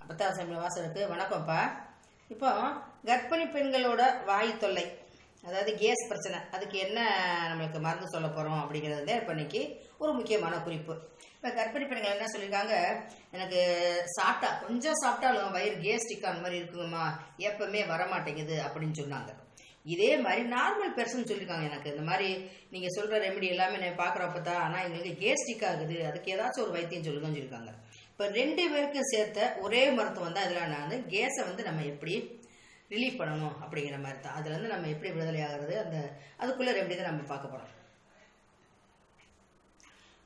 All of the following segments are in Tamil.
பத்தாவது வாசலுக்கு வணக்கம்ப்பா. இப்போ கர்ப்பிணி பெண்களோட வாயு தொல்லை, அதாவது கேஸ் பிரச்சனை, அதுக்கு என்ன நம்மளுக்கு மருந்து சொல்ல போகிறோம் அப்படிங்கிறது தான் இப்போ இன்னைக்கு ஒரு முக்கியமான குறிப்பு. இப்போ கர்ப்பிணி பெண்கள் என்ன சொல்லியிருக்காங்க, எனக்கு சாப்பிட்டா கொஞ்சம் சாப்பிட்டாலும் வயிறு கேஸ்ட்ரிக் அந்த மாதிரி இருக்குங்கம்மா, எப்பவுமே வரமாட்டேங்குது அப்படின்னு சொன்னாங்க. இதே மாதிரி நார்மல் பெர்சன் சொல்லியிருக்காங்க, எனக்கு இந்த மாதிரி நீங்கள் சொல்கிற ரெமெடி எல்லாமே நான் பார்க்குறப்ப தான், ஆனால் எங்களுக்கு கேஸ்ட்ரிக் ஆகுது, அதுக்கு ஏதாச்சும் ஒரு வைத்தியம் சொல்லுங்கன்னு சொல்லியிருக்காங்க. இப்போ 2 பேருக்கும் சேர்த்த ஒரே மருத்துவம் தான் இதில். நான் கேஸை நம்ம எப்படி ரிலீஃப் பண்ணணும் அப்படிங்கிற மாதிரி தான். அதுலேருந்து நம்ம எப்படி விடுதலை ஆகிறது, அதுக்குள்ளே ரெமெடி தான் நம்ம பார்க்க போகிறோம்.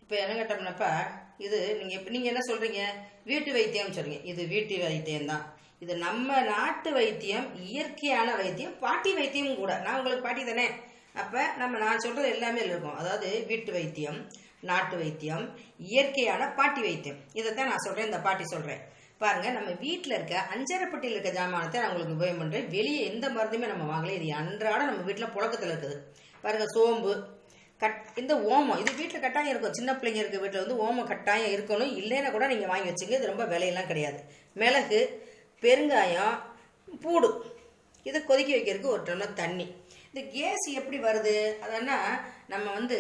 இப்போ என்ன கேட்டோம்னாப்பா, இது நீங்கள் என்ன சொல்கிறீங்க, வீட்டு வைத்தியம் சொல்கிறீங்க. இது வீட்டு வைத்தியம் தான். இது நம்ம நாட்டு வைத்தியம், இயற்கையான வைத்தியம், பாட்டி வைத்தியம் கூட. நான் உங்களுக்கு பாட்டி தானே, அப்போ நான் சொல்கிறது எல்லாமே இருக்கும். அதாவது வீட்டு வைத்தியம், நாட்டு வைத்தியம், இயற்கையான பாட்டி வைத்தியம், இதைத்தான் நான் சொல்கிறேன். இந்த பாட்டி சொல்கிறேன் பாருங்க. நம்ம வீட்டில் இருக்க அஞ்சரைப்பட்டியில் இருக்க ஜாமானத்தை நான் உங்களுக்கு உபயோகம் பண்ணுறேன். வெளியே எந்த மருந்துமே நம்ம வாங்கல. இது அன்றாட நம்ம வீட்டில் புழக்கத்தில் இருக்குது. பாருங்க, சோம்பு, இந்த ஓமம், இது வீட்டில் கட்டாயம் இருக்கும். சின்ன பிள்ளைங்க இருக்க வீட்டில் ஓமம் கட்டாயம் இருக்கணும். இல்லைன்னா கூட நீங்கள் வாங்கி வச்சுங்க, இது ரொம்ப விலையெல்லாம் கிடையாது. மிளகு, பெருங்காயம், பூடு, இதை கொதிக்க வைக்கிறதுக்கு 1 டம்ளர் தண்ணி. இந்த கேஸ் எப்படி வருது அதனா, நம்ம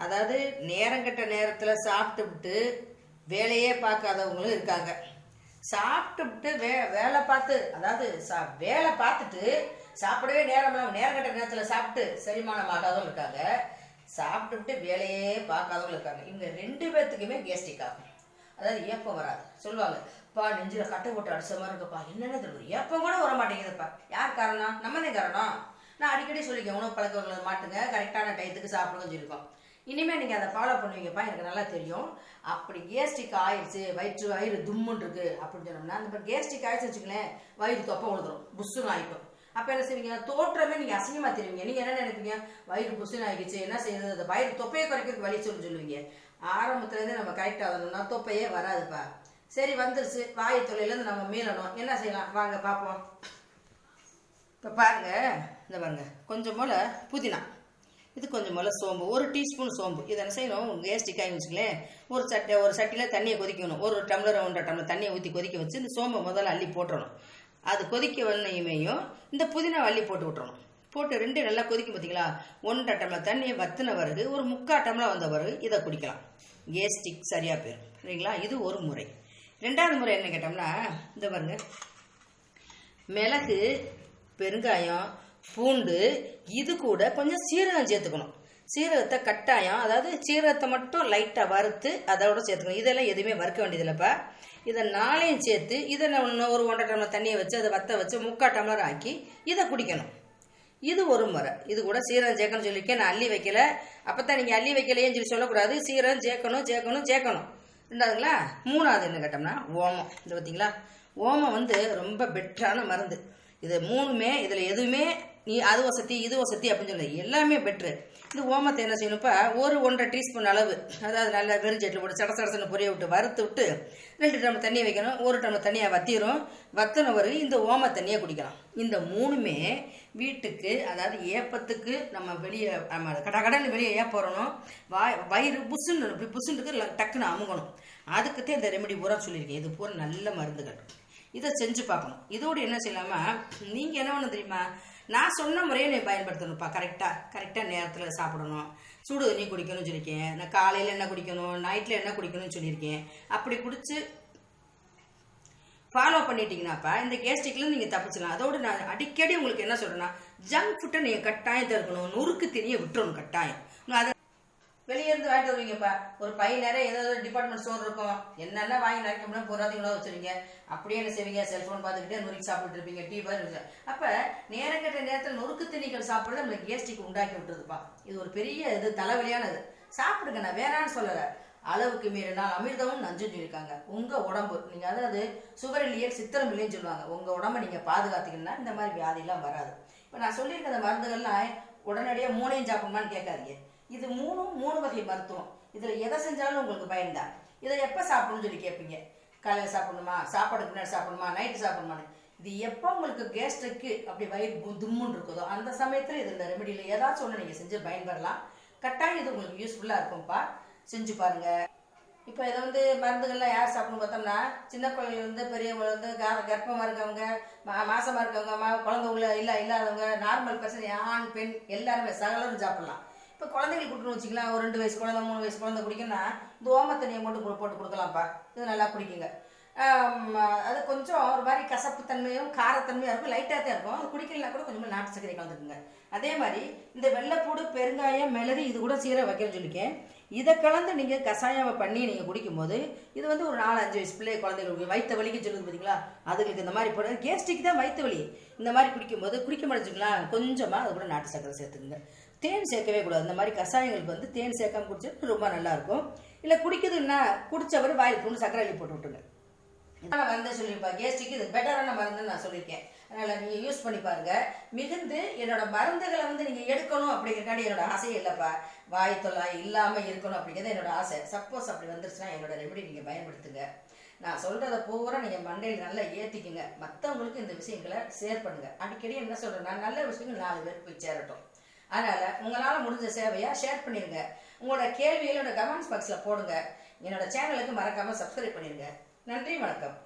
அதாவது நேரங்கட்ட நேரத்தில் சாப்பிட்டுவிட்டு வேலையே பார்க்காதவங்களும் இருக்காங்க. சாப்பிட்டுவிட்டு வேலை பார்த்து, அதாவது வேலை பார்த்துட்டு சாப்பிடவே நேரங்கட்ட நேரத்தில் சாப்பிட்டு செரிமானம் ஆகாதவங்க இருக்காங்க. சாப்பிட்டுவிட்டு வேலையே பார்க்காதவங்க இருக்காங்க. இவங்க 2 பேர்த்துக்குமே கேஸ்ட்ரிக் ஆகும். அதாவது ஏப்பம் வராது. சொல்லுவாங்க, பா நெஞ்சில் கட்டை போட்டு அடிச்ச மாதிரி இருக்குப்பா, என்னென்ன தெரியும், ஏப்பம் கூட வர மாட்டேங்குதுப்பா. யார் காரணம்? நம்மதே காரணம். நான் அடிக்கடி சொல்லியிருக்கேன், உணவு பழக்கங்களை மாட்டுங்க, கரெக்டான டயத்துக்கு சாப்பிடுங்கன்னு சொல்லியிருக்கோம். இனிமேல் நீங்கள் அதை ஃபாலோ பண்ணுவீங்கப்பா, எனக்கு நல்லா தெரியும். அப்படி கேஸ்ட்ரிக் ஆயிடுச்சு, வயிறு தும்முன்னு இருக்கு அப்படின்னு சொன்னோம்னா, அந்த கேஸ்ட்ரிக் ஆயிடுச்சு வச்சுக்கலேன், வயிறு தொப்பை விழுதுரும், புஷ்ஷுன்னு ஆகிக்கும். அப்போ என்ன செய்வீங்க, தோற்றமே நீங்கள் அசிங்கமாக தெரிவிங்க. நீங்கள் என்ன நினைப்பீங்க, வயிறு புஷ்ஷுன்னு ஆகிடுச்சு, என்ன செய்யுது, அந்த வயிறு தொப்பையை குறைக்கிறதுக்கு வழி சொல்லுவீங்க. ஆரம்பத்துலேருந்து நம்ம கரெக்டாக வரணும்னா தொப்பையே வராதுப்பா. சரி, வந்துருச்சு, வாயு தொல்லையிலேருந்து நம்ம மீளணும், என்ன செய்யலாம் வாங்க பார்ப்போம். இப்போ பாருங்க, இந்த பாருங்க, கொஞ்சம் போல் புதினா, இது கொஞ்சம் போல் சோம்பு, 1 டீஸ்பூன் சோம்பு. இதை என்ன செய்யணும், கேஸ்ட்ரிக் ஆகி வச்சுக்கலேன், ஒரு சட்டியில் தண்ணியை கொதிக்கணும். 1 டம்ளர் 1.5 டம்ளர் தண்ணியை ஊற்றி கொதிக்க வச்சு இந்த சோம்பை முதல்ல அள்ளி போட்டுறணும். அது கொதிக்க வந்தனையுமேயும் இந்த புதினா அள்ளி போட்டு விட்டுறணும். போட்டு 2 நல்லா கொதிக்கும் பார்த்தீங்களா, 1.5 டம்ளர் தண்ணியை வத்தின பிறகு 1/4 டம்ளர் வந்த பிறகு இதை குடிக்கலாம். கேஸ்ட்ரிக் சரியாக போயிடும். சரிங்களா, இது ஒரு முறை. 2வது முறை என்ன கேட்டோம்னா, இந்த பாருங்க, மிளகு, பெருங்காயம், பூண்டு, இது கூட கொஞ்சம் சீரகம் சேர்த்துக்கணும். சீரகத்தை கட்டாயம், அதாவது சீரகத்தை மட்டும் லைட்டாக வறுத்து அதோட சேர்த்துக்கணும். இதெல்லாம் எதுவுமே வறுக்க வேண்டியதில்லைப்பா. இதை 4ஐயும் சேர்த்து இதை ஒரு 1.5 டம்ளர் தண்ணியை வச்சு அதை வற்ற வச்சு 3/4 டம்ளர் ஆக்கி இதை குடிக்கணும். இது ஒரு முறை. இது கூட சீரகம் சேர்க்கணும்னு சொல்லியிருக்கேன், நான் அள்ளி வைக்கல. அப்போ தான் நீங்கள் அள்ளி வைக்கலையேன்னு சொல்லி சொல்லக்கூடாது. சீரகம் சேர்க்கணும். 2வதுங்களா. 3வது என்ன கேட்டோம்னா, ஓமம். இது பார்த்தீங்களா, ஓமம் ரொம்ப பெட்டரான மருந்து. இது 3மே, இதில் எதுவுமே நீ அது வசதி இது வசதி அப்படின்னு சொல்லி எல்லாமே பெட்ரு. இந்த ஓமத்தை என்ன செய்யணும்ப்பா, 1.5 டீஸ்பூன் அளவு, அதாவது நல்லா வெறிஞ்சட்டில் போட்டு சடசடன்னு பொரிய விட்டு வறுத்து விட்டு 2 டம்ளர் தண்ணியை வைக்கணும். 1 டம்ளர் தண்ணியை வத்தின பிறகு இந்த ஓம தண்ணியை குடிக்கலாம். இந்த 3மே வீட்டுக்கு, அதாவது ஏப்பத்துக்கு, நம்ம வெளியே நம்ம கடன்னு வெளியே ஏப்பறணும், வயிறு புசுன்னு டக்குன்னு அமுகணும். அதுக்குத்தான் இந்த ரெமெடி பூரா சொல்லியிருக்கேன். இது பூரா நல்ல மருந்துகள். இதை செஞ்சு பார்க்கணும். இதோடு என்ன செய்யலாமா, நீங்கள் என்ன பண்ண தெரியுமா, நான் சொன்ன முறையை நீ பயன்படுத்தணும்ப்பா. கரெக்டாக நேரத்தில் சாப்பிடணும், சுடு தண்ணி குடிக்கணும்னு சொல்லியிருக்கேன். நான் காலையில் என்ன குடிக்கணும், நைட்டில் என்ன குடிக்கணும்னு சொல்லியிருக்கேன். அப்படி குடிச்சு ஃபாலோ பண்ணிட்டீங்கன்னாப்பா இந்த கேஸ்ட்ரிக்லேருந்து நீங்கள் தப்பிச்சிடலாம். அதோடு நான் அடிக்கடி உங்களுக்கு என்ன சொல்கிறேன்னா, ஜங்க் ஃபுட்டை நீங்கள் கட்டாயம் தடுக்கணும். நொறுக்கு திணியை விட்டுறணும் கட்டாயம். அதை வெளியே இருந்து வாங்கிட்டு வருவீங்கப்பா, ஒரு பை நிறைய ஏதாவது டிபார்ட்மெண்ட் ஸ்டோர் இருக்கும், என்னென்ன வாங்கி நினைக்கணும்னா பொறாதீங்களா வச்சுருவீங்க. அப்படியே என்ன செய்வீங்க, செல்ஃபோன் பார்த்துக்கிட்டே நொறுக்கி சாப்பிட்டு இருப்பீங்க, டீ பாரு. அப்போ நேரங்கட்ட நேரத்தில் நொறுக்கு திணிகள் சாப்பிட்றது நம்மளுக்கு கேஸ்ட்ரிக் உண்டாக்கி விட்டுருதுப்பா. இது ஒரு பெரிய தலைவலியானது. சாப்பிடுங்க, நான் வேணான்னு சொல்லலை. அளவுக்கு மீறினால் அமிர்தமும் நஞ்சுன்னு சொல்லியிருக்காங்க. உங்கள் உடம்பு, நீங்கள் அதாவது சுவர் இல்லையே சித்திரம் இல்லைன்னு சொல்லுவாங்க, உங்கள் உடம்பை நீங்கள் பாதுகாத்தீங்கன்னா இந்த மாதிரி வியாதியெல்லாம் வராது. இப்போ நான் சொல்லியிருக்க அந்த மருந்துகள்லாம் உடனடியாக 3ஐயும் சாப்பிடணுமான்னு கேட்காதீங்க. இது 3 வகை மருத்துவம். இதில் எதை செஞ்சாலும் உங்களுக்கு பயன்தான். இதை எப்போ சாப்பிடணும்னு சொல்லி கேட்பீங்க, காலையில் சாப்பிடணுமா, சாப்பாடுக்கு முன்னாடி சாப்பிடணுமா, நைட்டு சாப்பிடணுமான்னு. இது எப்போ உங்களுக்கு கேஸ்ட்ரிக்கு அப்படி வயிறு தும்முன்னு இருக்குதோ அந்த சமயத்தில் இதில் ரெமெடியில் ஏதாச்சும் ஒன்று நீங்கள் செஞ்சு பயன்பெறலாம். கட்டாயம் இது உங்களுக்கு யூஸ்ஃபுல்லாக இருக்கும்ப்பா. செஞ்சு பாருங்கள். இப்போ இதை வந்து மருந்துகள்லாம் யார் சாப்பிடணும் பார்த்தோம்னா சின்ன குழந்தைலேருந்து பெரியவங்க கர்ப்பமாக இருக்கவங்க மாசமாக இருக்கவங்க குழந்தை உள்ள இல்லாதவங்க நார்மல் பர்சன் ஆண் பெண் எல்லாருமே சகலரும் சாப்பிடலாம். இப்போ குழந்தைங்களுக்கு கொடுக்கணும்னு வச்சுக்கலாம். ஒரு 2 வயசு குழந்தை 3 வயசு குழந்தை குடிக்கணும்னா இந்த ஓமத்தண்ணியை மட்டும் போட்டு கொடுக்கலாம்ப்பா. இது நல்லா குடிக்குங்க. அது கொஞ்சம் ஒரு மாதிரி கசப்பு தன்மையும் காரத்தன்மையாக இருக்கும், லைட்டாக தான் இருக்கும். அது குடிக்கலாம் கூட கொஞ்சம் நாட்டு சர்க்கரை கலந்துக்குங்க. அதே மாதிரி இந்த வெள்ளைப்பூடு பெருங்காயம் மிளகு இது கூட சீரக வைக்கணும்னு சொல்லிக்கேன். இதை கலந்து நீங்கள் கஷாயம் பண்ணி நீங்கள் குடிக்கும்போது இது வந்து ஒரு 4-5 வயசு பிள்ளை குழந்தைங்களுக்கு வயிற்று வலிக்கு சொல்லுது பார்த்தீங்களா, அதுங்களுக்கு இந்த மாதிரி போட கேஸ்ட்ரிக் தான் வயிற்று வலி. இந்த மாதிரி குடிக்கும்போது குடிக்க முடிச்சுக்கலாம் கொஞ்சமாக அது கூட நாட்டு சர்க்கரை சேர்த்துக்குங்க. தேன் சேர்க்கவே கூடாது. இந்த மாதிரி கஷாயங்களுக்கு வந்து தேன் சேர்க்காம குடிச்சா ரொம்ப நல்லாயிருக்கும். இல்லை குடிக்குதுன்னா குடிச்சவர் வாயில் பூண்டு சர்க்கரை அள்ளி போட்டு விட்டுங்க. நான் மருந்து சொல்லியிருப்பேன், கேஸ்ட்ரிக்கு இது பெட்டரான மருந்துன்னு நான் சொல்லியிருக்கேன். அதனால் நீங்கள் யூஸ் பண்ணி பாருங்கள். மிகுந்து என்னோட மருந்துகளை வந்து நீங்கள் எடுக்கணும் அப்படிங்கிறக்காண்டி என்னோட ஆசையே இல்லைப்பா. வாய் தொல்லை இல்லாமல் இருக்கணும் அப்படிங்கிறது என்னோட ஆசை. சப்போஸ் அப்படி வந்துருச்சுன்னா என்னோட ரெமெடி நீங்கள் பயன்படுத்துங்க. நான் சொல்கிறத பூரா நீங்கள் மண்டையில் நல்லா ஏற்றிக்குங்க. மற்றவங்களுக்கு இந்த விஷயங்களை ஷேர் பண்ணுங்கள். அடிக்கடி என்ன சொல்கிறேன்னா நல்ல விஷயங்கள் 4 பேருக்கு போய் சேரட்டும். அதனால் உங்களால் முடிஞ்ச சேவையாக ஷேர் பண்ணிடுங்க. உங்களோட கேள்விகளோட கமெண்ட்ஸ் பாக்ஸில் போடுங்க. என்னோட சேனலுக்கு மறக்காமல் சப்ஸ்கிரைப் பண்ணிடுங்க. நன்றி, வணக்கம்.